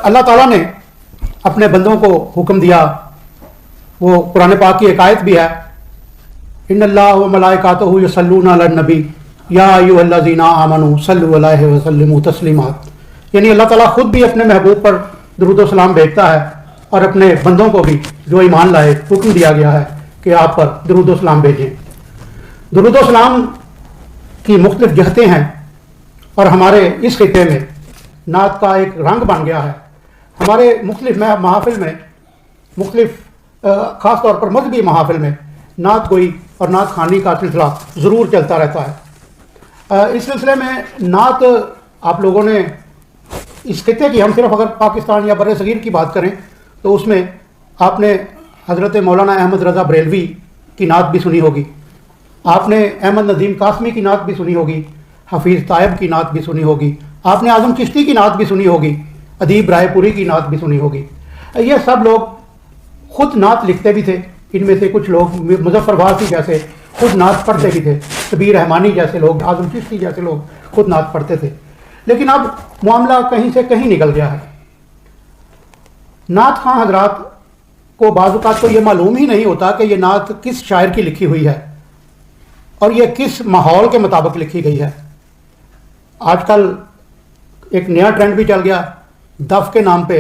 अल्लाह ताला ने अपने बंदों को हुक्म दिया, वो कुरान पाक की एक आयत भी है, इन्नल्लाह व मलाइकातुहु युसल्लूना अलन नबी या अय्युहल्लज़ीना आमनू सल्लु अलैहि व सल्लिमू तस्लीमात। यानी अल्लाह ताला खुद भी अपने महबूब पर दुरूद व सलाम भेजता है और अपने बंदों को भी जो ईमान लाए हुक्म दिया गया है कि आप पर दुरूद व सलाम भेजें। दुरूद व सलाम की मुख्तलिफ जहतें हैं और हमारे इस खित्ते में नात का एक रंग बन गया है। हमारे मुख्तलिफ महाफिल में, मुख्तलिफ ख़ास तौर पर मजहबी महाफिल में नात गोई और नात खानी का सिलसिला ज़रूर चलता रहता है। इस सिलसिले में नात आप लोगों ने इस खित्ते की, हम सिर्फ अगर पाकिस्तान या बर सगीर की बात करें तो उसमें आपने हज़रत मौलाना अहमद रज़ा बरेलवी की नात भी सुनी होगी, आपने अहमद नदीम कासमी की नात भी सुनी होगी, हफीज़ तायब की नात भी सुनी होगी, आपने आज़म चिश्ती की नात भी सुनी होगी, अदीब रायपुरी की नात भी सुनी होगी। ये सब लोग खुद नात लिखते भी थे। इनमें से कुछ लोग मुज़फ़्फ़र वासी जैसे खुद नात पढ़ते भी थे, कबीर रहमानी जैसे लोग, आज़म चिश्ती जैसे लोग खुद नात पढ़ते थे। लेकिन अब मामला कहीं से कहीं निकल गया है। नात खां हजरात को बाज़ औक़ात तो ये मालूम ही नहीं होता कि ये नात किस शायर की लिखी हुई है और ये किस माहौल के मुताबिक लिखी गई है। आजकल एक नया ट्रेंड भी चल गया दफ के नाम पे,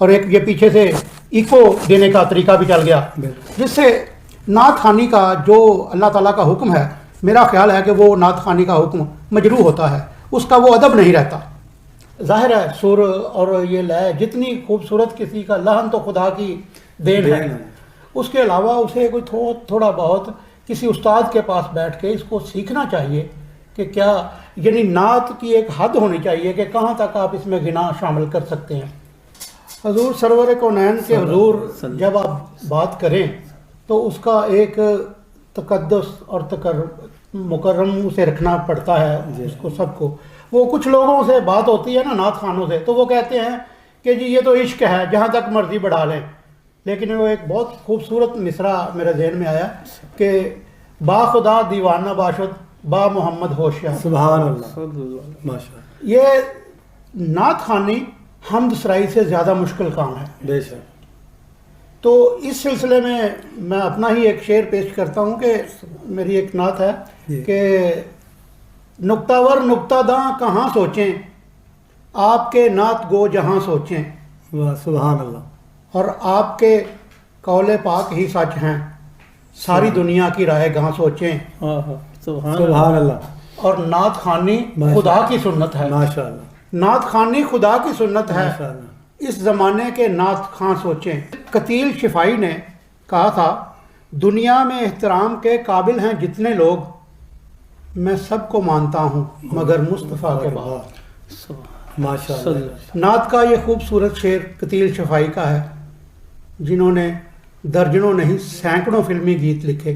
और एक ये पीछे से इको देने का तरीका भी चल गया, जिससे नात खानी का जो अल्लाह ताला का हुक्म है, मेरा ख्याल है कि वो नात खानी का हुक्म मजरू होता है, उसका वो अदब नहीं रहता। ज़ाहिर है सुर और ये लय जितनी खूबसूरत किसी का लहन तो खुदा की देन है, उसके अलावा उसे कोई थोड़ा बहुत किसी उस्ताद के पास बैठ के इसको सीखना चाहिए कि क्या, यानी नात की एक हद होनी चाहिए कि कहाँ तक आप इसमें गिना शामिल कर सकते हैं। हजूर सरवर कौनैन के हजूर जब आप बात करें तो उसका एक तकद्दुस और मुकर्रम उसे रखना पड़ता है उसको सबको। वो कुछ लोगों से बात होती है ना नात खानों से, तो वो कहते हैं कि जी ये तो इश्क है, जहाँ तक मर्जी बढ़ा लें। लेकिन वो एक बहुत खूबसूरत मिसरा मेरे जहन में आया कि बा खुदा दीवाना बाशुद बा मोहम्मद होशियार। सुभान अल्लाह, माशाअल्लाह। ये नात खानी हम्द सराई से ज़्यादा मुश्किल काम है बेशक। तो इस सिलसिले में मैं अपना ही एक शेर पेश करता हूँ कि मेरी एक नात है कि नुक्तावर नुक्तादां कहाँ सोचें, आपके नात गो जहाँ सोचें। वाह, सुभान अल्लाह। और आपके कौले पाक ही सच हैं, सारी दुनिया की राय गहाँ सोचें। सुभान अल्लाह। और नात खानी खुदा की सुन्नत है, माशाअल्लाह। नात खानी खुदा की सुन्नत है, इस ज़माने के नात खां सोचें। कतील शिफाई ने कहा था, दुनिया में एहतराम के काबिल हैं जितने लोग, मैं सबको मानता हूँ मगर मुस्तफ़ा के बाद। माशाअल्लाह। नात का ये खूबसूरत शेर कतील शिफाई का है, जिन्होंने दर्जनों नहीं सैकड़ों फिल्मी गीत लिखे।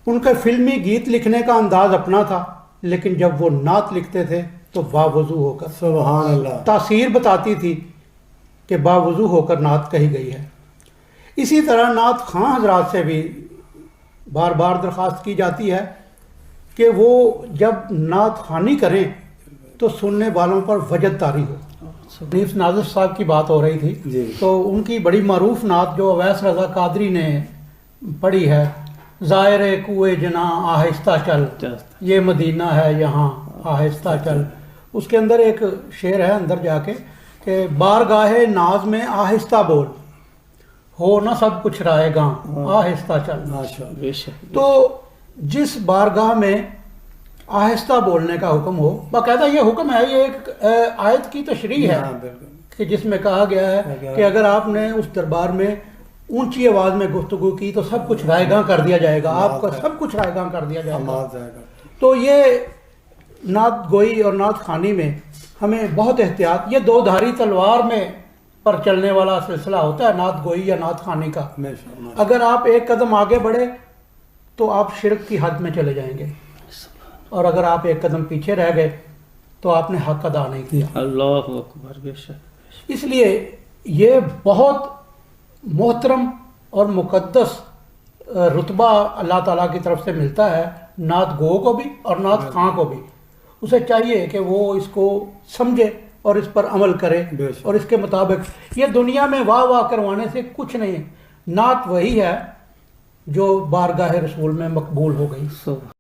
उनका फिल्मी गीत लिखने का अंदाज अपना था, लेकिन जब वो नात लिखते थे तो बावजू होकर, सुभान अल्लाह, तासीर बताती थी कि बावजू होकर नात कही गई है। इसी तरह नात खां हजरात से भी बार बार दरख्वास्त की जाती है कि वो जब नात खानी करें तो सुनने वालों पर वजद तारी हो। हनीफ नाजिफ साहब की बात हो रही थी, तो उनकी बड़ी मरूफ नात जो अवैस रज़ा कादरी ने पढ़ी है, ज़ायरे कुए जना आहिस्ता चल, ये मदीना है यहाँ आहिस्ता चल, उसके अंदर एक शेर है अंदर जाके कि बारगाहे नाज में आहिस्ता बोल, हो ना सब कुछ रायगा आहिस्ता चल। तो जिस बारगाह में आहिस्ता बोलने का हुक्म हो, बाकायदा ये हुक्म है, ये एक आयत की तशरीह है कि जिसमें कहा गया है कि अगर आपने उस दरबार में ऊंची आवाज़ में गुफ्तगू की तो सब कुछ रायगा कर दिया जाएगा, आपका सब कुछ रायगा कर दिया जाएगा। तो ये नात गोई और नात खानी में हमें बहुत एहतियात, ये दो धारी तलवार में पर चलने वाला सिलसिला होता है नात गोई या नात खानी का। अगर आप एक कदम आगे बढ़े तो आप शिरक की हद में चले जाएंगे, और अगर आप एक कदम पीछे रह गए तो आपने हक अदा नहीं किया। अल्लाह अकबर। बेशक। इसलिए ये बहुत मोहतरम और मुकद्दस रुतबा अल्लाह ताला की तरफ से मिलता है नात गो को भी और नात खां को भी। उसे चाहिए कि वो इसको समझे اور اس پر عمل کرے بے شک۔ اور اس کے مطابق. یہ دنیا میں واہ واہ کروانے سے کچھ نہیں. نعت وہی ہے جو بارگاہ رسول میں مقبول ہو گئی. سبحان